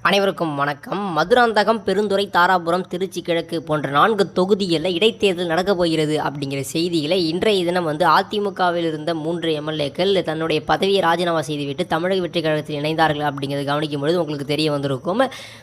அனைவருக்கும் வணக்கம். மதுராந்தகம், பெருந்துறை, தாராபுரம், திருச்சி கிழக்கு போன்ற 4 தொகுதிகளில் இடைத்தேர்தல் நடக்கப் போகிறது அப்படிங்கிற செய்திகளை இன்றைய தினம் அதிமுகவில் இருந்த 3 எம்எல்ஏக்கள் தன்னுடைய பதவியை ராஜினாமா செய்துவிட்டு தமிழக வெற்றி கழகத்தில் இணைந்தார்கள் அப்படிங்கிறத கவனிக்கும் பொழுது உங்களுக்கு தெரிய வந்திருக்கும்.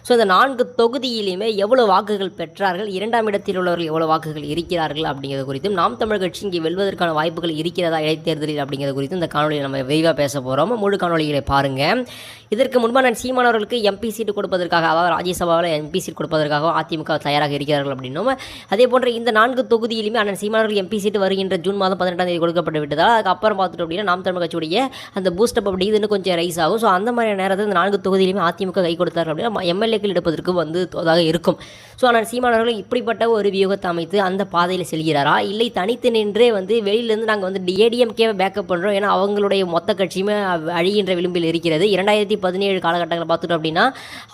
ஸோ இந்த 4 தொகுதியிலுமே எவ்வளோ வாக்குகள் பெற்றார்கள், 2ஆம் இடத்தில் உள்ளவர்கள் எவ்வளோ வாக்குகள் இருக்கிறார்கள் அப்படிங்கிறது குறித்தும், நாம் தமிழ் கட்சி இங்கே வெல்வதற்கான வாய்ப்புகள் இருக்கிறதா இடைத்தேர்தலில் அப்படிங்கிறது குறித்து இந்த காணொலியில் நம்ம விரிவாக பேச போகிறோம். முழு காணொலிகளை பாருங்கள். இதற்கு முன்பாக நான் சீமானவர்களுக்கு எம்பி சீட்டு கொடுப்பதற்காக, அதாவது ராஜ்யசபாவில் எம்பி சீட் கொடுப்பதற்காக அதிமுக தயாராக இருக்கிறார்கள் அப்படின்னும், அதே போன்ற இந்த 4 தொகுதியிலுமே அண்ணன் சீமானவர்கள் எம்பி சீட்டு வருகின்ற ஜூன் மாதம் 18ஆம் தேதி கொடுக்கப்பட்டு விட்டதால் அதுக்கப்புறம் பார்த்துட்டு அப்படின்னா நாம் தமிழ் கட்சியுடைய அந்த பூஸ்டப் அப்படி இன்னும் கொஞ்சம் ரைஸ் ஆகும். ஸோ அந்த மாதிரியான நேரத்தில் இந்த 4 தொகுதியிலுமே அதிமுக கை கொடுத்தார்கள் அப்படின்னா எம்எல்ஏக்கள் எடுப்பதற்கு தோதாக இருக்கும். ஸோ அண்ணன் சீமானவர்கள் இப்படிப்பட்ட ஒரு வியூகத்தை அமைத்து அந்த பாதையில் செல்கிறாரா, இல்லை தனித்து நின்றே வெளியிலேருந்து நாங்கள் ஏடிஎம்கேவை பேக்கப் பண்ணுறோம், ஏன்னா அவங்களுடைய மொத்த கட்சியுமே அழிகின்ற விளிம்பில் இருக்கிறது. 2017 காலகட்டங்களை பார்த்துட்டோம் அப்படின்னா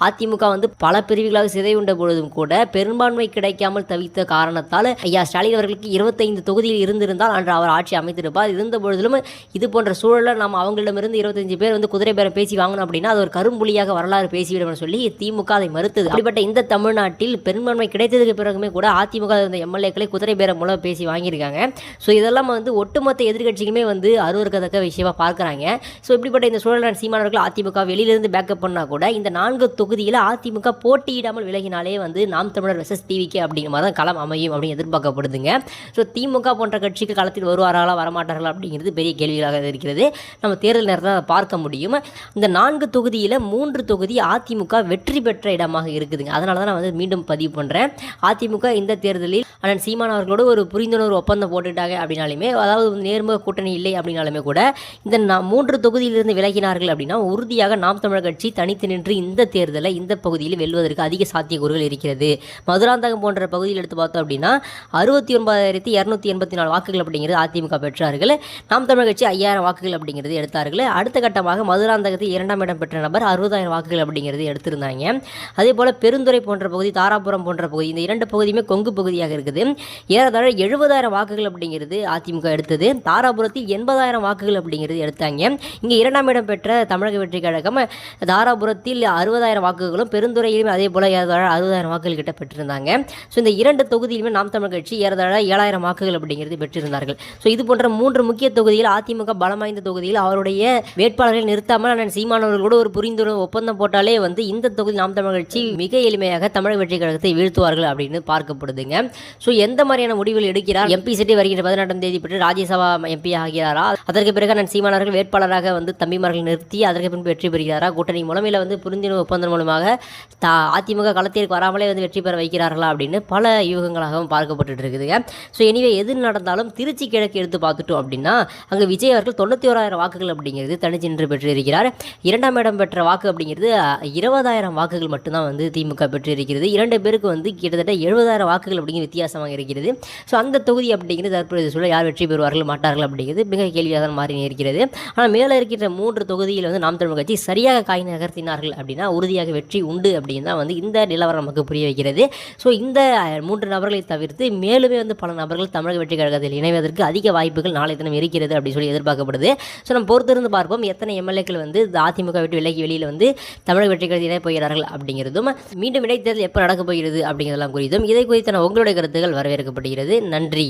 அதிமுக பல பிரிவுகளாக சிதைவுண்ட பொழுதும் கூட பெரும்பான்மை கிடைக்காமல் தவித்த காரணத்தால் ஐயா ஸ்டாலின் அவர்களுக்கு 25 தொகுதியில் இருந்திருந்தால் அன்று அவர் ஆட்சி அமைத்திருப்பார். இருந்த பொழுதிலும் இது போன்ற சூழலில் நாம் அவங்களிடமிருந்து 25 பேர் குதிரை பேரம் பேசி வாங்கணும் அப்படின்னா அது ஒரு கரும்புலியாக வரலாறு பேசிவிடும் சொல்லி திமுக அதை மறுத்தது. அப்படிப்பட்ட இந்த தமிழ்நாட்டில் பெரும்பான்மை கிடைத்ததுக்கு பிறகுமே கூட அதிமுக இருந்த எம்எல்ஏக்களை குதிரை பேரம் மூலம் பேசி வாங்கியிருக்காங்க. ஸோ இதெல்லாம் ஒட்டுமொத்த எதிர்கட்சிகளுமே அருவருக்கத்தக்க விஷயமா பார்க்குறாங்க. ஸோ இப்படிப்பட்ட இந்த சூழல் சீமானவர்கள் அதிமுக வெளியிலிருந்து பேக்கப் பண்ணால் கூட இந்த 4 தொகுதியில் அதிமுக போட்டியிடாமல் விலகினாலே நாம் தமிழர் வெர்சஸ் டிவிக்கு அப்படிங்கிற மாதிரி தான் களம் அமையும் அப்படின்னு எதிர்பார்க்கப்படுதுங்க. ஸோ திமுக போன்ற கட்சிக்கு களத்தில் வருவார்களா வரமாட்டார்களா அப்படிங்கிறது பெரிய கேள்விகளாக இருக்கிறது. நம்ம தேர்தல் நேரத்தில் அதை பார்க்க முடியும். இந்த 4 தொகுதியில் 3 தொகுதி அதிமுக வெற்றி பெற்ற இடமாக இருக்குதுங்க. அதனால தான் நான் மீண்டும் பதிவு பண்ணுறேன். அதிமுக இந்த தேர்தலில் அண்ணன் சீமான் அவர்களோடு ஒரு புரிந்துணர்வு ஒப்பந்தம் போட்டுட்டாங்க அப்படின்னாலுமே, அதாவது நேர்முக கூட்டணி இல்லை அப்படின்னாலுமே கூட இந்த 3 தொகுதியிலிருந்து விலகினார்கள் அப்படின்னா உறுதியாக நாம் தமிழர் கட்சி தனித்து நின்று இந்த தேர்தலில் இந்த பகுதியில் வெல்வதற்கு அதிக சாத்தியக்கூறுகள் இருக்கிறது. மதுராந்தகம் போன்ற பகுதியில் எடுத்து பார்த்தோம் அப்படின்னா 69,284 வாக்குகள் அப்படிங்கிறது அதிமுக பெற்றார்கள். நாம் தமிழர் கட்சி 5,000 வாக்குகள் அப்படிங்கிறது எடுத்தார்கள். அடுத்த கட்டமாக மதுராந்தகத்தில் 2ஆம் இடம் பெற்ற நபர் 60,000 வாக்குகள் அப்படிங்கிறது எடுத்திருந்தாங்க. அதே போல் பெருந்துறை போன்ற பகுதி, தாராபுரம் போன்ற பகுதி, இந்த 2 பகுதியுமே கொங்கு பகுதியாக இருக்குது. ஏறத்தாழ 70,000 வாக்குகள் அப்படிங்கிறது அதிமுக எடுத்தது. தாராபுரத்தில் 80,000 வாக்குகள் அப்படிங்கிறது எடுத்தாங்க. இங்கே 2ஆம் இடம் பெற்ற தமிழக வெற்றி கழகம் தாராபுரத்தில் 60,000 வாக்குகளும், பெருந்துறையிலுமே அதே போல் ஏறத்தாழ 60,000 வாக்குகள் கிட்ட பெற்றிருந்தாங்க. ஸோ இந்த 2 தொகுதியிலுமே நாம் தமிழ் கட்சி ஏறத்தாழ 7,000 வாக்குகள் அப்படிங்கிறது பெற்றிருந்தார்கள். ஸோ இது போன்ற 3 முக்கிய தொகுதியில் அதிமுக பலம் வாய்ந்த தொகுதியில் அவருடைய வேட்பாளர்களை நிறுத்தாமல் அண்ணன் சீமானவர்களோடு ஒரு புரிந்துணர்வு ஒப்பந்தம் போட்டாலே இந்த தொகுதி நாம் தமிழ் கட்சி மிக எளிமையாக தமிழக வெற்றி கழகத்தை வீழ்த்துவார்கள் அப்படின்னு பார்க்கப்படுதுங்க. ஸோ எந்த மாதிரியான முடிவுகள் எடுக்கிறார், எம்பி சீட்டை வருகின்ற 18ஆம் தேதி பெற்று ராஜ்யசபா எம்பி ஆகிறாரா, அதற்கு பிறகு அண்ணன் சீமானவர்கள் வேட்பாளராக தம்பிமார்கள் நிறுத்தி அதற்கு பின்பு வெற்றி பெறுகிறாரா, கூட்டணி மூலமையில் புரிந்துணர்வு ஒப்பந்தம் மூலமாக அதிமுக களத்திற்கு வராமலே வெற்றி பெற வைக்கிறார்களா அப்படின்னு பல யூகங்களாகவும் பார்க்கப்பட்டு இருக்குதுங்க. ஸோ எனிவே எது நடந்தாலும் திருச்சி கிழக்கு எடுத்து பார்த்துட்டோம் அப்படின்னா அங்கே விஜய் அவர்கள் 91,000 வாக்குகள் அப்படிங்கிறது தனிச்சு நின்று பெற்றிருக்கிறார். 2ஆம் இடம் பெற்ற வாக்கு அப்படிங்கிறது 20,000 வாக்குகள் மட்டும்தான் திமுக பெற்றிருக்கிறது. 2 பேருக்கு கிட்டத்தட்ட 70,000 வாக்குகள் அப்படிங்கிற வித்தியாசமாக இருக்கிறது. ஸோ அந்த தொகுதி அப்படிங்கிறது தற்போது சொல்ல யார் வெற்றி பெறுவார்கள் மாட்டார்கள் அப்படிங்கிறது மிக கேள்வியாக தான் மாறி இருக்கிறது. ஆனால் மேலே இருக்கின்ற 3 தொகுதியில் நாம் தமிழ் கட்சி சரியாக காய் நகர்த்தினார்கள் அப்படின்னா உறுதியாக வெற்றி உண்டு அப்படின்னு தான் இந்த நிலவரம் நமக்கு புரிய வைக்கிறது. ஸோ இந்த 3 நபர்களை தவிர்த்து மேலுமே பல நபர்கள் தமிழக வெற்றி கழகத்தில் இணைவதற்கு அதிக வாய்ப்புகள் நாளை தினம் இருக்கிறது அப்படின்னு சொல்லி எதிர்பார்க்கப்படுது. ஸோ நம்ம பொறுத்திருந்து பார்ப்போம் எத்தனை எம்எல்ஏக்கள் அதிமுக விட்டு விலகி வெளியில் தமிழக வெற்றி கழகத்தில் இணைய போகிறார்கள் அப்படிங்கிறதும், மீண்டும் இடைத்தேர்தல் எப்போ நடக்கப் போகிறது அப்படிங்கிறதெல்லாம் குறித்தும் இதை குறித்தான உங்களுடைய கருத்துக்கள் வரவேற்கப்படுகிறது. நன்றி.